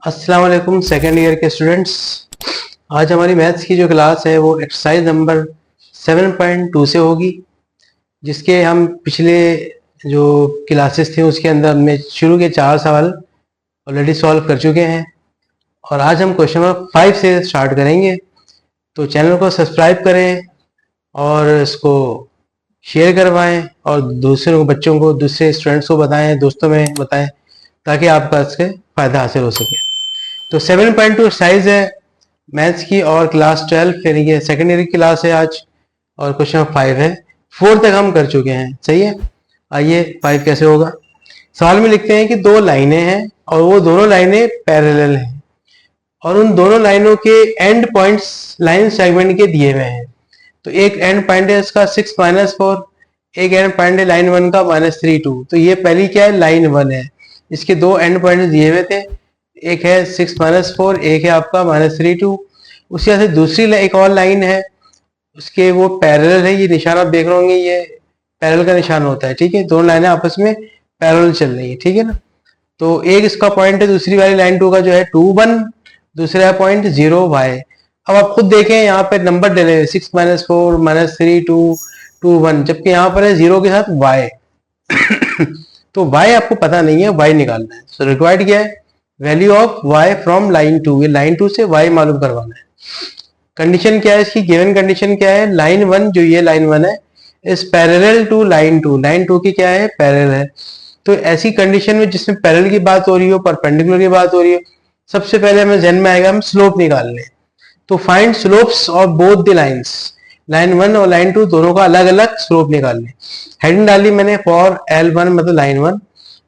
अस्सलाम वालेकुम second year के स्टूडेंट्स। आज हमारी मैथ्स की जो क्लास है वो एक्सरसाइज नंबर 7.2 से होगी, जिसके हम पिछले जो क्लासेस थे उसके अंदर हमने शुरू के 4 सवाल ऑलरेडी सॉल्व कर चुके हैं और आज हम क्वेश्चन नंबर 5 से स्टार्ट करेंगे। तो चैनल को सब्सक्राइब करें और इसको शेयर करवाएं और दूसरों बच्चों को, दूसरे स्टूडेंट्स को बताएं, दोस्तों में बताएं, ताकि आपका इससे फ़ायदा हासिल हो सके। तो 7.2 साइज है मैथ्स की और क्लास 12 यानी कि सेकेंड ईयर की क्लास है आज और क्वेश्चन नंबर 5 है। 4 तक हम कर चुके हैं, सही है। आइए 5 कैसे होगा। सवाल में लिखते हैं कि दो लाइनें हैं और वो दोनों लाइनें पैरेलल हैं और उन दोनों लाइनों के एंड पॉइंट्स लाइन सेगमेंट के दिए हुए हैं। तो एक एंड पॉइंट है इसका 6-4, एक एंड पॉइंट है लाइन 1 का -3-2। तो ये पहली क्या है, लाइन 1 है। इसके दो एंड पॉइंट दिए हुए थे, एक है 6-4, एक है आपका -3-2। उसी तरह से दूसरी एक और लाइन है, उसके वो पैरेलल है। ये निशान आप देख रहे होंगे, ये पैरेलल का निशान होता है, ठीक है। दोनों लाइनें आपस में पैरेलल चल रही है, ठीक है ना। तो एक इसका पॉइंट है दूसरी वाली लाइन 2 का जो है 2-1, दूसरा पॉइंट 0y। अब आप खुद देखें, यहाँ पे नंबर डले हुए 6-4, -3-2, 2-1, जबकि यहाँ पर है 0 के साथ y। तो y आपको पता नहीं है, y निकालना है। सो रिक्वायर्ड क्या है, value of y from line 2। ये लाइन 2 से y मालूम करवाना है। कंडीशन क्या है इसकी, गिवन कंडीशन क्या है, लाइन 1 जो ये लाइन 1 है is parallel to line 2। Line 2 की क्या है, पैरेलल है। तो ऐसी कंडीशन में जिसमें पैरेलल की बात हो रही हो, परपेंडिकुलर की बात हो रही हो, सबसे पहले हमें जहन में आएगा हम स्लोप निकालने। तो find slopes of both the lines. Line 1 और लाइन 2 दोनों का अलग अलग स्लोप निकालने। हेडिंग डाली मैंने फॉर L1 मतलब लाइन 1।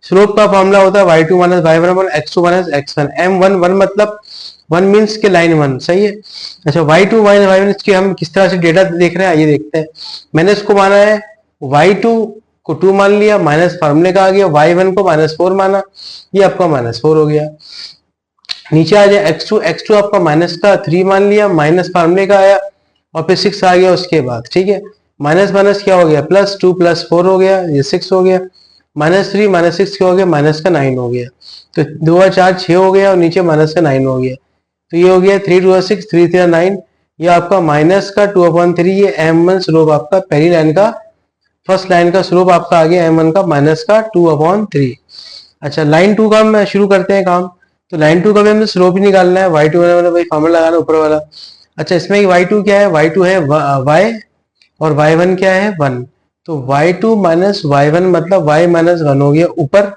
स्लोप का फॉर्मूला होता है y2 - y1 upon x2 - x1। m1 1 मतलब 1 मीन्स के लाइन 1, सही है। अच्छा y2 - y1 इसके हम किस तरह से डेटा देख रहे हैं, आइए देखते हैं। मैंने इसको माना है y2 को 2 मान लिया, माइनस फार्मूले का आ गया, y1 को -4 माना, ये आपका -4 हो गया। नीचे आ जाए x2 आपका माइनस का 3 मान लिया, माइनस फार्मूले का आया और फिर 6 आ गया उसके बाद, ठीक है। माइनस माइनस क्या हो गया, +2 +4 हो गया, ये 6 हो गया। -3 -6 क्या हो गया, माइनस का 9 हो गया। तो 2 और 4 6 हो गया और नीचे माइनस का 9 हो गया। तो ये हो गया 3 2 6 3 3 9। ये आपका माइनस का 2/3। ये m1 स्लोप आपका पहली लाइन का, फर्स्ट लाइन का स्लोप आपका आ गया m1 का माइनस का 2/3। अच्छा लाइन 2 का हम शुरू करते हैं काम। तो लाइन 2 का भी हमें स्लोप ही निकालना है, y2 भाई फॉर्मूला लगाना ऊपर वाला। अच्छा इसमें y2 क्या है, y2 है y और y1 क्या है 1। तो y2 - y1 मतलब y - 1 हो गया ऊपर।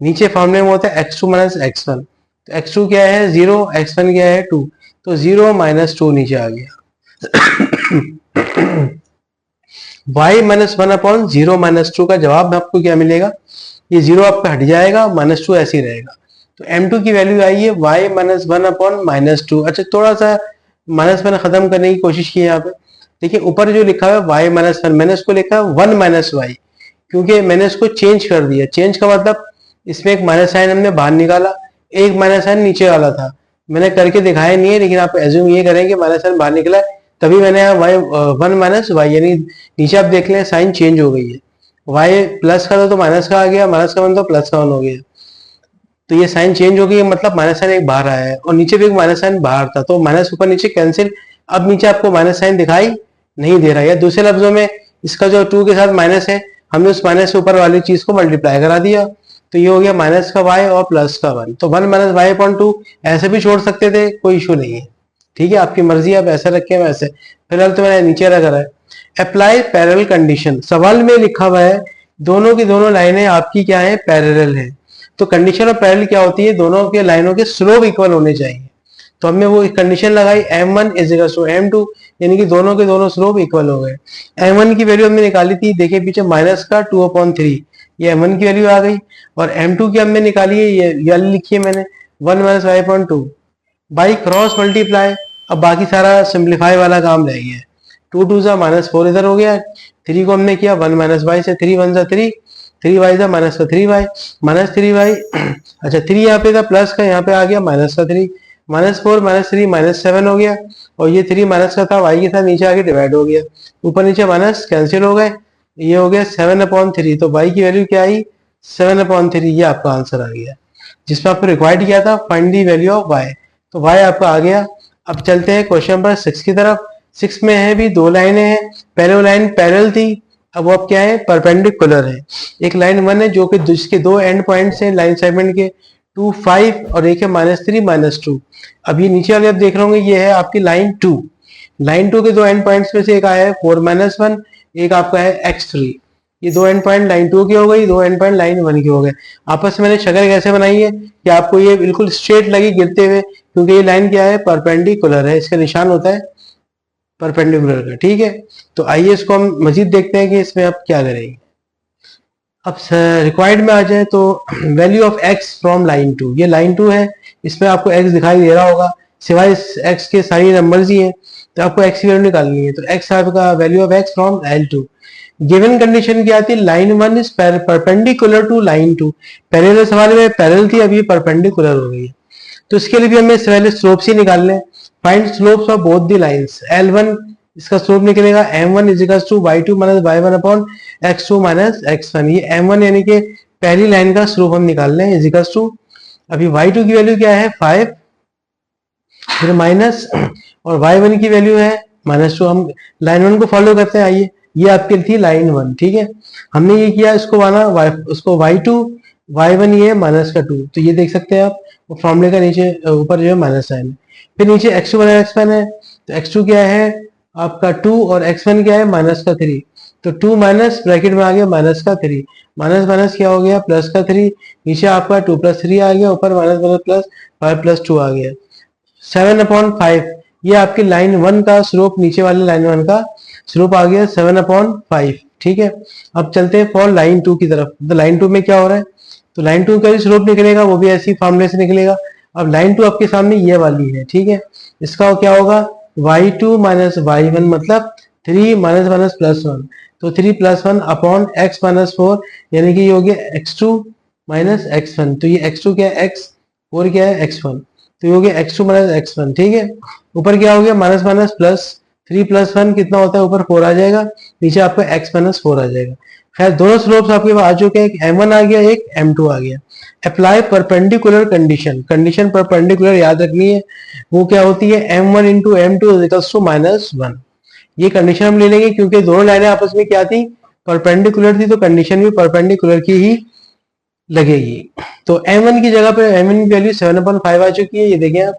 नीचे फॉर्मूले में होता है x2 - x1। तो x2 क्या है 0, x1 क्या है 2। तो 0 - 2 नीचे आ गया। y - 1 अपॉन 0 - 2 का जवाब आपको क्या मिलेगा, ये 0 आपका हट जाएगा, -2 ऐसे ही रहेगा। तो m2 की वैल्यू आई है y - 1 अपॉन -2। अच्छा थोड़ा सा माइनस मैंने खत्म करने की कोशिश की है यहाँ पे। देखिए ऊपर जो लिखा है y - 1, मैंने इसको लिखा है 1 - y, क्योंकि मैंने इसको चेंज कर दिया। चेंज का मतलब इसमें एक माइनस साइन हमने बाहर निकाला, एक माइनस साइन नीचे वाला था। मैंने करके दिखाया नहीं है, लेकिन आप एज्यूम ये करें कि माइनस साइन बाहर निकला है, तभी मैंने यहाँ y 1 - y यानी नीचे आप देख लें साइन चेंज हो गई है। y प्लस का था तो माइनस का आ गया, माइनस का 1 तो प्लस का 1 हो गया। तो ये साइन चेंज हो गई, मतलब माइनस साइन एक बाहर आया है और नीचे भी एक माइनस साइन बाहर था, तो माइनस ऊपर नीचे कैंसिल। अब नीचे आपको माइनस साइन दिखाई नहीं दे रहा है। दूसरे लफ्जों में इसका जो 2 के साथ माइनस है, हमने उस माइनस से ऊपर वाली चीज को मल्टीप्लाई करा दिया। तो ये हो गया माइनस का y और प्लस का 1। तो 1 - y/2 ऐसे भी छोड़ सकते थे, कोई इशू नहीं है, ठीक है, आपकी मर्जी, आप ऐसे रखें वैसे। फिलहाल तो मैंने नीचे रखा है। Apply parallel condition. सवाल में लिखा हुआ है दोनों की दोनों लाइनें आपकी क्या है, पैरेलल है। तो कंडीशन ऑफ पैरेलल क्या होती है, दोनों के लाइनों के स्लोप इक्वल होने चाहिए। तो हमने वो कंडीशन लगाई m1 = m2, यानी कि दोनों के दोनों स्लोप इक्वल हो गए। m1 की वैल्यू हमने निकाली थी, देखिए पीछे माइनस का 2/3, ये m1 की वैल्यू आ गई। और m2 की हमने निकाली है, ये लिखी है मैंने 1 - y/2 बाई क्रॉस मल्टीप्लाई। अब बाकी सारा सिंप्लीफाई वाला काम रह गया है। 2 2 -4 इधर हो गया, 3 को हमने किया 1 - y से, 3 1 3, 3 y था -3y, -3y। अच्छा 3 यहाँ पे था प्लस का, यहाँ पे आ गया -3, -4 -3 -7 हो गया। और ये 3 माइनस का था, y के साथ नीचे आके डिवाइड हो गया, ऊपर नीचे माइनस कैंसिल हो गए, ये हो गया 7/3। तो y की वैल्यू क्या आई, 7/3। ये आपका आंसर आ गया। जिसमें आपको रिक्वायर्ड किया था find the value of y। तो y आपका आ गया। अब चलते हैं क्वेश्चन नंबर 6 की तरफ। 6 में है भी दो लाइनें हैं। पहले लाइन पैरेलल थी, अब वो अब क्या है, परपेंडिकुलर है। एक लाइन 1 है जो कि जिसके दो एंड पॉइंट्स हैं लाइन सेगमेंट के, 2 5 और एक है -3 -2। अब ये नीचे वाले आप देख रहे होंगे, ये है आपकी लाइन 2। लाइन 2 के दो एंड पॉइंट्स में से एक आया है 4 -1, एक आपका है x3। ये दो एंड पॉइंट लाइन 2 की हो गई, दो एंड पॉइंट लाइन 1 की हो गए। आपस में मैंने शक्ल कैसे बनाई है कि आपको ये बिल्कुल स्ट्रेट लगी गिरते हुए, क्योंकि ये लाइन क्या है, परपेंडिकुलर है। इसका निशान होता है परपेंडिकुलर का, ठीक है। तो आइए इसको हम मजीद देखते हैं कि इसमें आप क्या करेंगे। अब रिक्वायर्ड में आ जाए तो value of x from line 2। ये लाइन 2 है, इसमें आपको x दिखाई दे रहा होगा, सिवाय इस x के सारी नंबर्स ही हैं, तो आपको x की वैल्यू निकालनी है। तो x आपका value of x from L2। Given condition क्या आती है, line 1 is perpendicular to line 2। पहले वाले सवाल में पैरेलल थी, अभी परपेंडिकुलर हो गई है। तो इसके लिए भी हमें पहले स्लोप्स ही निकालने हैं। Find slopes of both the lines. L1 इसका स्लोप निकलेगा m1 is equal to y2 minus y1 upon x2 minus x1। ये m1 यानी कि पहली लाइन का स्लोप हम निकाल रहे हैं, इज इक्वल टू, अभी y2 की वैल्यू क्या है 5, फिर माइनस, और y1 की वैल्यू है -2। हम लाइन 1 को फॉलो करते हैं। आइए, ये आपकी थी लाइन 1, ठीक है। हमने ये किया, इसको माना उसको y2, y1 ये -2। तो ये देख सकते हैं आप, वो फॉर्मूले का नीचे ऊपर जो है माइनस साइन है। फिर नीचे x2 माइनस x1 है, तो x2 क्या है आपका 2 और x1 क्या है -3। तो 2 माइनस ब्रैकेट में आ गया -3, माइनस माइनस क्या हो गया +3, नीचे आपका 2 + 3 आ गया, ऊपर माइनस माइनस प्लस 5 + 2 आ गया, 7/5। ये आपकी लाइन 1 का स्लोप, नीचे वाले लाइन 1 का स्लोप आ गया 7/5, ठीक है। अब चलते हैं फॉर लाइन 2 की तरफ। तो लाइन 2 में क्या हो रहा है, तो लाइन 2 का भी स्लोप निकलेगा, वो भी ऐसी फॉर्मूले से निकलेगा। अब लाइन 2 आपके सामने ये वाली है, ठीक है। इसका क्या होगा, y2 माइनस y1 मतलब 3 माइनस माइनस +1, तो 3 + 1 अपॉन x -4, यानी कि ये हो गया x2 माइनस x1। तो ये x2 क्या है x4 क्या है x1, तो ये हो गया x2 माइनस x1, ठीक है। ऊपर क्या हो गया माइनस माइनस प्लस, 3 + 1 कितना होता है, ऊपर 4 आ जाएगा, नीचे आपका x -4 आ जाएगा। खैर दोनों स्लोप्स आपके पास आ चुके हैं, एक m1 आ गया, एक m2 आ गया। Apply perpendicular condition. Condition perpendicular याद रखनी है, वो क्या होती है, m1 into m2 equals to -1। ये कंडीशन हम ले लेंगे क्योंकि दोनों लाइनें आपस में क्या थी, परपेंडिकुलर थी, तो कंडीशन भी परपेंडिकुलर की ही लगेगी। तो m1 की जगह पे m1 की वैल्यू 7/5 आ चुकी है, ये देखें आप,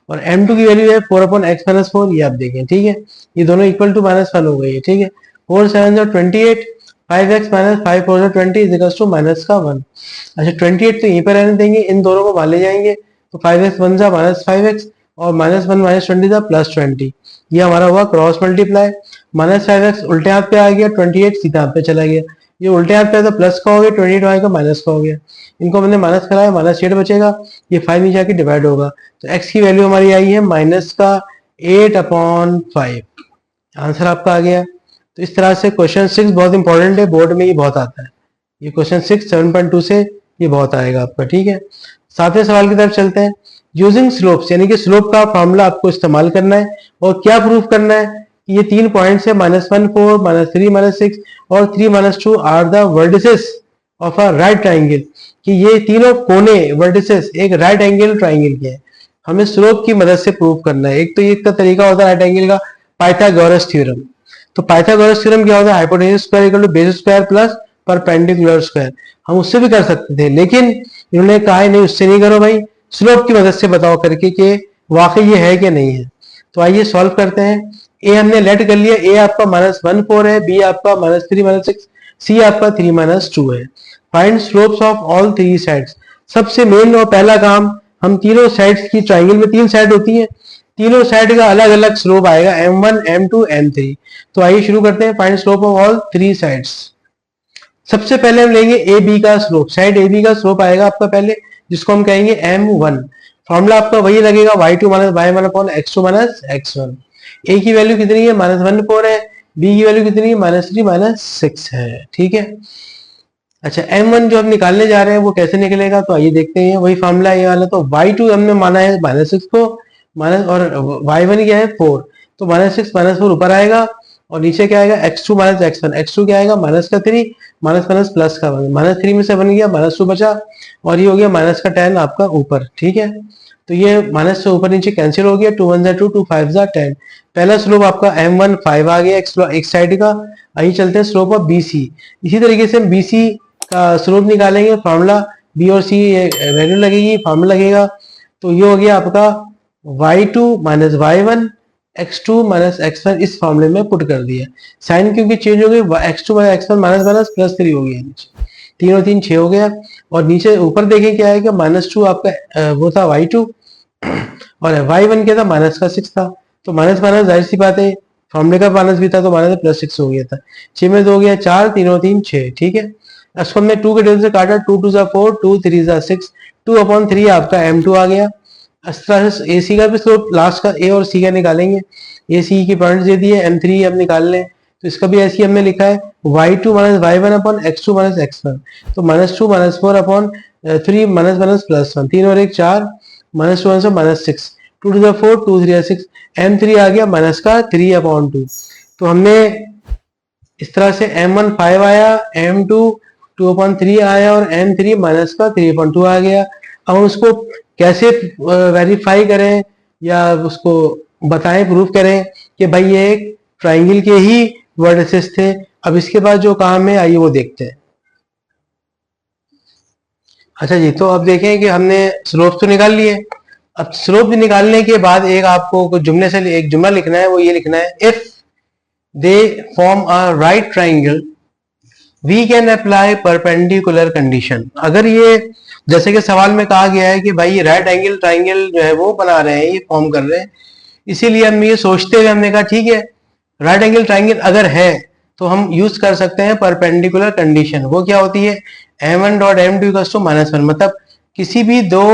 और m2 की वैल्यू है 4/x-4, ये आप देखें, ठीक है। ये दोनों इक्वल टू -1 हो गई है, ठीक है। 4 7 28, 5x minus 5 4 20 is equal to -1। अच्छा 28 तो यहीं पर रहने देंगे, इन दोनों को मान ले जाएंगे, तो 5x 1 जा -5x, और -1 -20 जा +20। ये हमारा हुआ क्रॉस मल्टीप्लाई। -5x उल्टे हाथ पे आ गया, 28 सीधा हाथ पे चला गया। ये उल्टे हाथ पे तो प्लस का हो गया, 28 आएगा माइनस का हो गया। इनको हमने माइनस कराया, -8 बचेगा, ये 5 नीचे आके डिवाइड होगा। तो x की वैल्यू हमारी आई है -8/5। आंसर आपका आ गया। तो इस तरह से क्वेश्चन 6 बहुत इंपॉर्टेंट है, बोर्ड में ये बहुत आता है। ये क्वेश्चन 6 7.2 से ये बहुत आएगा आपका, ठीक है। 7वें सवाल की तरफ चलते हैं। यूजिंग स्लोप्स, यानी कि स्लोप का फॉर्मूला आपको इस्तेमाल करना है, और क्या प्रूफ करना है कि ये 3 पॉइंट्स है -1 4 -3 -6 और 3 -2 are the vertices of a right triangle, कि ये तीनों कोने वर्टिसेस एक राइट एंगल ट्राइंगल के हैं। हमें स्लोप की मदद से प्रूव करना है। एक तो ये का तरीका होता है राइट एंगल का, पाइथागोरस थ्योरम। तो पाइथागोरस थ्योरम क्या होता है, hypotenuse square equal to base square plus perpendicular square. हम उससे भी कर सकते थे, लेकिन इन्होंने कहा है नहीं, उससे नहीं करो भाई, स्लोप की मदद से बताओ करके कि वाकई ये है कि नहीं है। तो आइए सॉल्व करते हैं। ए हमने लेट कर लिया, ए आपका -1 4 है, बी आपका -3 -6, सी आपका 3 -2 है। Find slopes of all 3 sides. सबसे मेन और पहला काम, हम तीनों साइड्स की, ट्राइंगल में 3 साइड होती है, तीनों साइड का अलग अलग स्लोप आएगा, m1 m2 m3। तो आइए शुरू करते हैं। Find slope of all 3 sides. सबसे पहले हम लेंगे ए बी का स्लोप। साइड ए बी का स्लोप आएगा आपका पहले, जिसको हम कहेंगे m1। फॉर्मूला आपका वही लगेगा, y2 minus y1 upon x2 minus x1। ए की वैल्यू कितनी है, -1 4 है, बी की वैल्यू कितनी है, -3 -6 है, ठीक है। अच्छा m1 जो हम निकालने जा रहे हैं वो कैसे निकलेगा, तो आइए देखते हैं। वही फॉर्मूला ये वाला, तो y2 हमने माना है -6 को, माइनस, और y1 क्या है 4, तो -6 -4 ऊपर आएगा, और नीचे क्या आएगा x2 माइनस x1, x2 क्या आएगा माइनस का 3, माइनस माइनस प्लस का 1, माइनस 3 में से 1 गया, माइनस 2 बचा, और ये हो गया माइनस का 10 आपका ऊपर, ठीक है। तो ये माइनस से ऊपर नीचे कैंसिल हो गया, 2 1 जा 2, 2 5 जा 10। पहला स्लोप आपका m1 5 आ गया एक साइड का। आइए चलते हैं स्लोप ऑफ bc। इसी तरीके से हम bc का स्लोप निकालेंगे, फॉर्मूला b और c वैल्यू लगेगी, फॉर्मूला लगेगा। तो ये हो गया आपका y2 minus y1 x2 minus x1, इस फॉर्मूले में पुट कर दिया। साइन क्योंकि चेंज हो गई, x2 minus x1 minus minus plus 3 हो गया, नीचे 3 और 3 6 हो गया। और नीचे ऊपर देखें क्या है कि -2 आपका वो था y2 और y1 क्या था माइनस का 6 था। तो माइनस माइनस जाहिर सी बात है, फॉर्मूले का माइनस भी था तो माइनस प्लस 6 हो गया था। 6 में 2 हो गया 4, 3 और 3 6, ठीक है। इसको हमने 2 के टेबल से काटा, 2 2 जा 4, 2 3 जा 6, 2/3 आपका m2 आ गया। इस तरह से ए सी का भी स्लोप लास्ट का ए और सी का निकालेंगे। ए सी की पॉइंट दे दी है, m3 हम निकाल लें, तो इसका भी ऐसे ही हमने लिखा है y2 minus y1 upon x2 minus x1। तो -2 -4 अपॉन 3 माइनस माइनस प्लस 1, 3 और 1 4, -1 से -6, 2 2 4, 2 3 6, m3 आ गया माइनस का 3/2। तो हमने इस तरह से m1 5 आया, m2 2/3 आया और m3 माइनस का 3/2 आ गया। अब हम उसको कैसे वेरीफाई करें या उसको बताएं, प्रूफ करें कि भाई ये एक ट्राइंगल के ही वर्टिसेस थे। अब इसके बाद जो काम है आइए वो देखते हैं। अच्छा जी, तो अब देखें कि हमने स्लोप तो निकाल लिए। अब स्लोप निकालने के बाद एक आपको कुछ जुमले से एक जुमला लिखना है, वो ये लिखना है, if they form a right triangle we can apply perpendicular condition. अगर ये जैसे कि सवाल में कहा गया है कि भाई ये राइट एंगल ट्राइंगल जो है वो बना रहे हैं, ये फॉर्म कर रहे हैं, इसीलिए हम ये सोचते हुए हमने कहा ठीक है राइट एंगल ट्राइंगल अगर है तो हम यूज कर सकते हैं परपेंडिकुलर कंडीशन। वो क्या होती है, m1 dot m2 equals to -1, मतलब किसी भी दो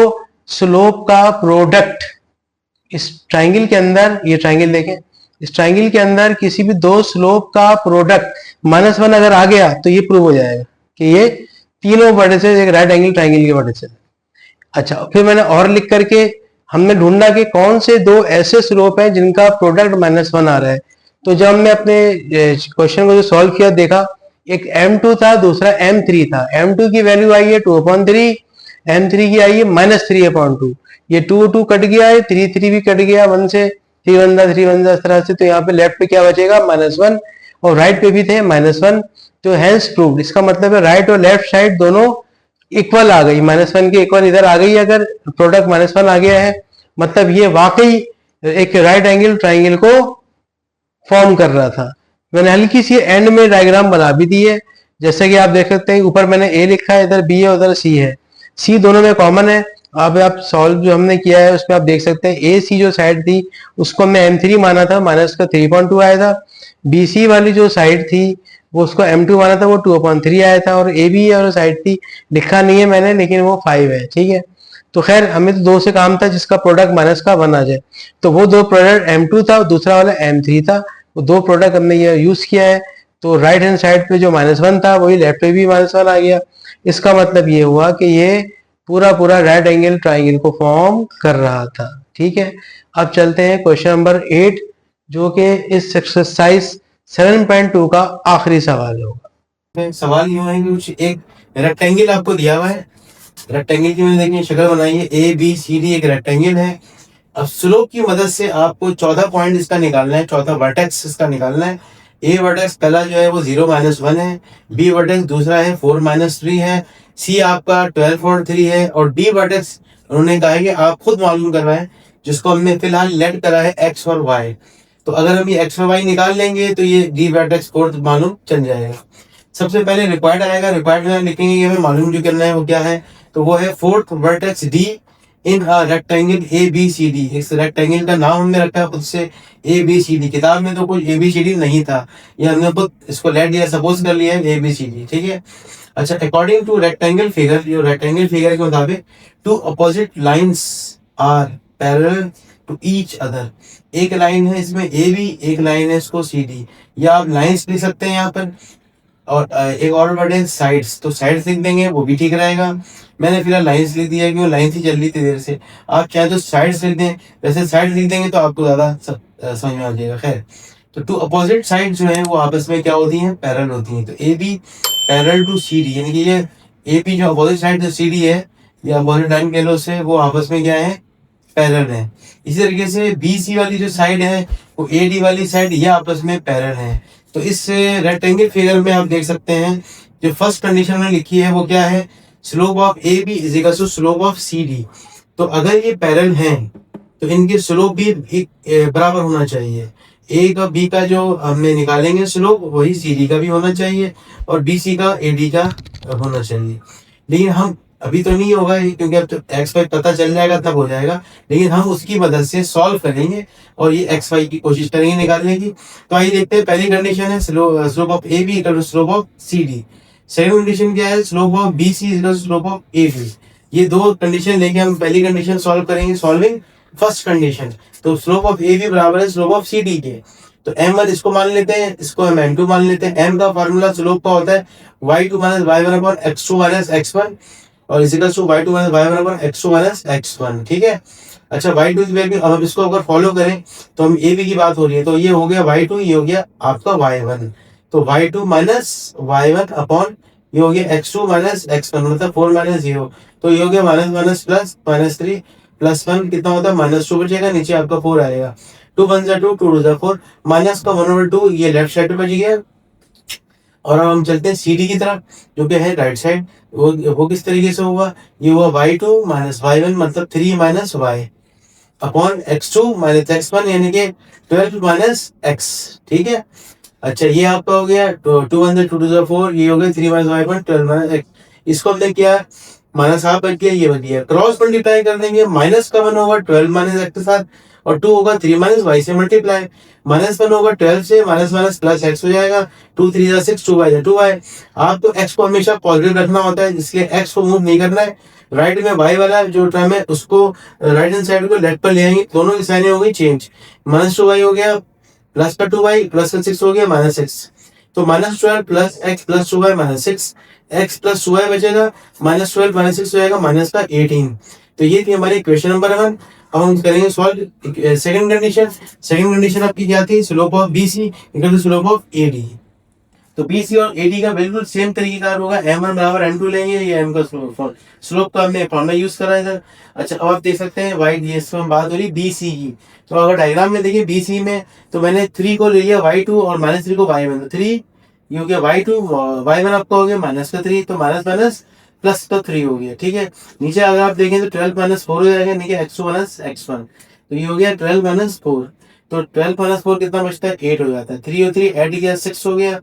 स्लोप का प्रोडक्ट इस ट्राइंगल के अंदर, ये ट्राइंगल देखें, इस ट्राइंगल के अंदर किसी भी दो स्लोप का प्रोडक्ट -1 अगर आ गया तो ये प्रूव हो जाएगा कि ये तीनों वर्टिसेस एक राइट एंगल ट्राइंगल के वर्टिसेस। अच्छा, फिर मैंने और लिख करके हमने ढूंढा कि कौन से दो ऐसे स्लोप हैं जिनका प्रोडक्ट -1 आ रहा है। तो जब हमने अपने क्वेश्चन को जो सॉल्व किया देखा, एक m2 था, दूसरा m3 था। m2 की वैल्यू आई है 2/3, m3 की आई है -3/2। ये 2 2 कट गया है, 3 3 भी कट गया, 1 से 3 1 जा 3 1 जा, इस तरह से। तो यहाँ पे लेफ्ट पे क्या बचेगा -1 और राइट पे भी थे -1। तो हैंस प्रूव्ड, इसका मतलब है राइट और लेफ्ट साइड दोनों इक्वल आ गई, -1 की इक्वल इधर आ गई। अगर प्रोडक्ट -1 आ गया है मतलब ये वाकई एक राइट एंगल ट्राइंगल को फॉर्म कर रहा था। मैंने हल्की सी एंड में डायग्राम बना भी दी है, जैसे कि आप देख सकते हैं ऊपर मैंने ए लिखा है, इधर बी है, उधर सी है। सी दोनों में कॉमन है। अब आप सॉल्व जो हमने किया है उसमें आप देख सकते हैं ए सी जो साइड थी उसको हमने m3 माना था, माइनस का 3/2 आया था। बी सी वाली जो साइड थी वो उसको m2 माना था, वो 2/3 आया था। और ए बी और साइड थी, लिखा नहीं है मैंने लेकिन वो 5 है, ठीक है। तो खैर हमें तो दो से काम था जिसका प्रोडक्ट -1 आ जाए। तो वो दो प्रोडक्ट m2 था, दूसरा वाला m3 था। वो दो प्रोडक्ट हमने ये यूज किया है। तो राइट हैंड साइड पे जो -1 था वही लेफ्ट पे भी -1 आ गया। इसका मतलब ये हुआ कि ये पूरा पूरा राइट एंगल ट्राइंगल को फॉर्म कर रहा था, ठीक है। अब चलते हैं क्वेश्चन नंबर 8 जो कि इस एक्सरसाइज 7.2 का आखिरी सवाल होगा। सवाल यूं है कि कुछ एक रेक्टेंगल आपको दिया हुआ है। रेक्टेंगल की मैंने देखिए शक्ल बनाई है, ए बी सी डी एक रेक्टेंगल है। अब स्लोप की मदद से आपको 14 पॉइंट इसका निकालना है, 14 वर्टेक्स इसका निकालना है। ए वर्टेक्स पहला जो है वो 0 -1 है, बी वर्टेक्स दूसरा है 4 -3 है, सी आपका 12 और 3 है, और डी वर्टेक्स उन्होंने कहा है कि आप खुद मालूम करवाएं, जिसको हमने फिलहाल लेट करा है एक्स और वाई। तो अगर हम ये एक्स और वाई निकाल लेंगे तो ये डी वर्टेक्स फोर्थ मालूम चल जाएगा। सबसे पहले रिक्वायर्ड आएगा, रिक्वायर्ड में लिखेंगे कि हमें मालूम जो करना है वो क्या है, तो वो है fourth vertex D in rectangle A B C D. इस रेक्टेंगल का नाम हमने रखा है खुद से ए बी सी डी। किताब में तो कुछ ए बी सी डी नहीं था, ये हमने खुद इसको लेट दिया, सपोज कर लिया है ए बी सी डी, ठीक है। अच्छा, अकॉर्डिंग टू रेक्टेंगल फिगर, जो रेक्टेंगल फिगर के मुताबिक two opposite lines are parallel to each other. एक लाइन है इसमें ए बी, एक लाइन है इसको सी डी, या आप लाइंस लिख सकते हैं यहाँ पर। और एक और वर्ड है साइड्स, तो साइड्स लिख देंगे वो भी ठीक रहेगा। मैंने फिलहाल लाइंस लिख दिया क्योंकि लाइंस ही चल रही थी देर से। आप चाहे तो साइड्स लिख दें, वैसे साइड्स लिख देंगे तो आपको ज़्यादा समझ में आ जाएगा। खैर, तो टू अपोजिट साइड जो है वो आपस में क्या होती हैं, पैरेलल होती हैं। तो A B parallel to C D, यानी कि ये ए बी जो अपोजिट साइड जो सी डी है या अपोजिट लाइन कह लो उससे, वो आपस में क्या है, पैरेलल है। इसी तरीके से बी सी वाली जो साइड है वो ए डी वाली साइड ये आपस में पैरेलल है। तो इस रेक्टेंगल फिगर में आप देख सकते हैं जो फर्स्ट कंडीशन में लिखी है वो क्या है, slope of A B is equal to slope of C D. तो अगर ये पैरेलल हैं तो इनके स्लोप भी एक बराबर होना चाहिए। ए का बी का जो हमने निकालेंगे स्लोप वही सी डी का भी होना चाहिए और बी सी का ए डी का होना चाहिए। लेकिन हम अभी तो नहीं होगा ये, क्योंकि अब तो एक्स वाई पता चल जाएगा तब हो जाएगा। लेकिन हम उसकी मदद से सॉल्व करेंगे और ये एक्स वाई की कोशिश करेंगे निकालने की। तो आइए देखते हैं, पहली कंडीशन है slope of A B equal to slope of C D. Second condition क्या है, slope of B C equal to slope of A B. ये दो कंडीशन लेके हम पहली कंडीशन सॉल्व करेंगे, सॉल्विंग फर्स्ट कंडीशन। तो स्लोप ऑफ ए बी बराबर है स्लोप ऑफ सी डी के। तो m1 इसको मान लेते हैं, इसको हम m2 मान लेते हैं। m का फार्मूला स्लोप का होता है y2 minus y1 upon x2 minus x1 और equal to y2 minus y1 upon x2 minus x1, ठीक है। अच्छा y2 की वैल्यू अब हम इसको अगर फॉलो करें तो हम a b की बात हो रही है, तो ये हो गया y2, ये हो गया आपका y1। तो y2 माइनस y1 अपॉन ये हो गया x2 माइनस x1, मतलब 4 माइनस 0, तो ये हो गया minus minus plus minus 3 plus 1 कितना होता है -2 बचेगा, नीचे आपका 4 आएगा। 2 1 2 2 2 4 माइनस का 1/2 ये लेफ्ट साइड पे बच गया। और अब हम चलते हैं सी डी की तरफ जो कि है राइट साइड। वो किस तरीके से होगा, ये हुआ y2 माइनस y1 मतलब 3 minus y upon x2 minus x1 यानी कि 12 माइनस x, ठीक है। अच्छा ये आपका हो गया 2 1 2 2 4, ये हो गया 3 minus y upon 12 minus x। इसको हमने किया माइनस हाफ बच गया, ये बच गया। क्रॉस मल्टीप्लाई कर देंगे, माइनस का 1 होगा 12 माइनस x के साथ और 2 होगा 3 माइनस y से मल्टीप्लाई। माइनस 1 होगा 12 से, माइनस माइनस प्लस x हो जाएगा। 2 3 जा 6, 2 y 2y। आपको x को हमेशा पॉजिटिव रखना होता है, इसलिए x को मूव नहीं करना है। राइट में y वाला जो टर्म है उसको राइट हैंड साइड को लेफ्ट पर ले आएंगे, दोनों की साइनें हो गई चेंज। माइनस 2y हो गया, प्लस का 2y, प्लस का 6 हो गया माइनस 6। तो -12 plus x plus 2y minus 6, x plus 2y बचेगा, -12 माइनस 6 हो जाएगा माइनस का 18। तो ये थी हमारी क्वेश्चन नंबर 1। अब हम करेंगे solve second condition. Second condition आपकी क्या थी, slope of B C equal to slope of A D. तो बी सी और ए डी का बिल्कुल सेम तरीकेकार होगा, m1 बराबर m2 लेंगे, ये m का स्लोप का हमने फॉर्मूला यूज करा है इधर। अच्छा अब आप देख सकते हैं वाई डी एस में बात हो रही बी सी की। तो अगर डायग्राम में देखिए बी सी में, तो मैंने 3 को ले लिया y2 और -3 को y1, तो 3 ये हो गया y2, y1 आपका हो गया माइनस का 3, तो माइनस माइनस प्लस का 3 हो गया, ठीक है। नीचे अगर आप देखें तो 12 माइनस 4 हो जाएगा, नीचे x2 माइनस x1, तो ये हो गया 12 माइनस 4। तो 12 माइनस 4 कितना बचता है, 8 हो जाता है। 3 और 3 ऐड किया 6 हो गया,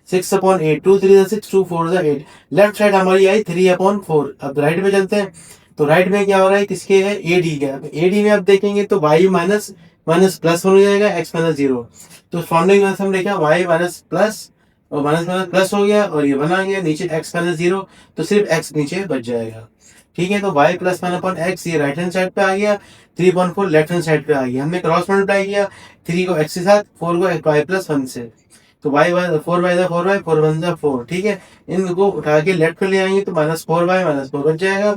6 अपॉन 8, 2 3 6, 2 4 8। लेफ्ट साइड हमारी आई 3 अपॉन 4। अब राइट में चलते हैं, तो राइट में क्या हो रहा है, किसके है, ए डी का। ए डी में आप देखेंगे तो y माइनस माइनस प्लस हो जाएगा, x माइनस 0। तो फाउंडिंग में हम देखा y माइनस प्लस और माइनस माइनस प्लस हो गया और ये बना गया, नीचे x माइनस 0, तो सिर्फ x नीचे बच जाएगा, ठीक है। तो y प्लस 1 अपॉन x ये राइट हैंड साइड पे आ गया, 3/4 लेफ्ट हैंड साइड पे आ गया। हमने क्रॉस मल्टीप्लाई किया 3 को x के साथ, 4 को y प्लस 1 से, तो y 4y 4y 4 1 4, ठीक है। इनको उठा के लेफ्ट पे ले आएंगे तो -4y -4 बच जाएगा।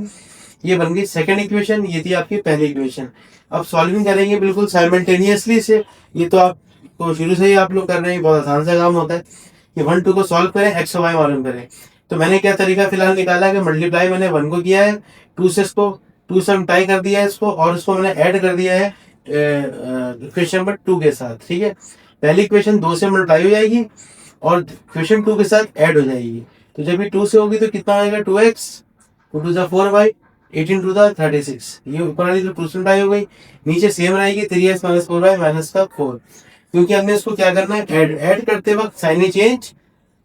ये बन गई सेकंड इक्वेशन, ये थी आपकी पहली इक्वेशन। अब सॉल्विंग करेंगे बिल्कुल साइमल्टेनियसली से, ये तो आपको शुरू से ही आप लोग कर रहे हैं, बहुत आसान सा काम होता है कि 1 2 को सॉल्व करें, x और y मालूम करें। तो मैंने क्या तरीका फिलहाल निकाला है कि मल्टीप्लाई मैंने 1 को किया है, 2 से इसको 2 से मल्टीप्लाई कर दिया है इसको, और इसको मैंने ऐड कर दिया है इक्वेशन नंबर 2 के साथ, ठीक है। पहली इक्वेशन 2 से मल्टीप्लाई हो जाएगी और इक्वेशन 2 के साथ ऐड हो जाएगी। तो जब ये 2 से होगी तो कितना आएगा, 2x, 2 2 4y, 18 2 36। ये ऊपर वाली जो 2 से मल्टीप्लाई हो गई, नीचे सेम रहेगी 3x माइनस 4y माइनस का 4, क्योंकि हमने इसको क्या करना है, ऐड करते वक्त साइनें चेंज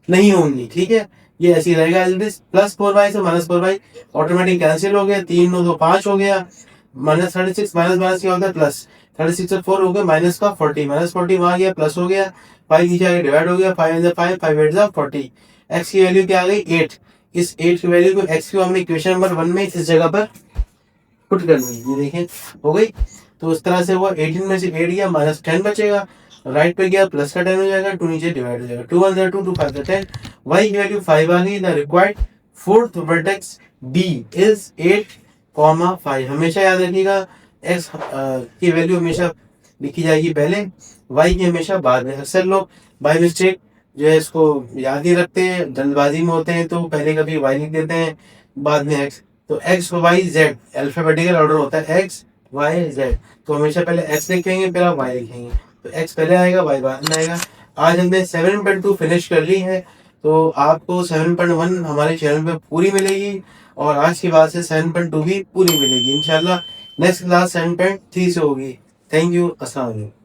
नहीं होंगी, ठीक है। ये ऐसी रहेगा, प्लस 4y से माइनस 4y ऑटोमेटिक कैंसिल हो गया, 3 9 2 5 हो गया, माइनस 36 माइनस माइनस क्या होता है प्लस, 36 और 4 हो गया माइनस का 40, माइनस 40 वहां गया प्लस हो गया, 5 नीचे आगे डिवाइड हो गया, 5 5 5 8 40। x की वैल्यू क्या आ गई, 8। इस 8 की वैल्यू को x को हमने इक्वेशन नंबर 1 में इस जगह पर पुट कर दी, ये देखें हो गई। तो उस तरह से वो 18 में से 8 गया, माइनस 10 बचेगा, राइट पे गया प्लस का 10 हो जाएगा, 2 नीचे डिवाइड हो जाएगा, 2 1 2 2 5 10। y की वैल्यू 5 आ गई। The required fourth vertex b is 8,5। हमेशा याद रखिएगा x की वैल्यू हमेशा लिखी जाएगी पहले वाई की हमेशा बाद में। अक्सर लोग बाय मिस्टेक जो है इसको याद ही रखते हैं, जल्दबाजी में होते हैं, तो पहले कभी वाई लिख देते हैं बाद में एक्स। तो X Y Z alphabetical order होता है, एक्स वाई जेड। तो हमेशा पहले एक्स लिखेंगे फिर आप वाई लिखेंगे, तो एक्स पहले आएगा वाई बाद में आएगा। आज हमने 7.2 फिनिश कर ली है, तो आपको 7.1 हमारे चैनल पे पूरी मिलेगी, और आज के बाद से 7.2 भी पूरी मिलेगी इंशाल्लाह। नेक्स्ट क्लास 7.3 से होगी। थैंक यू, अस्सलाम वालेकुम।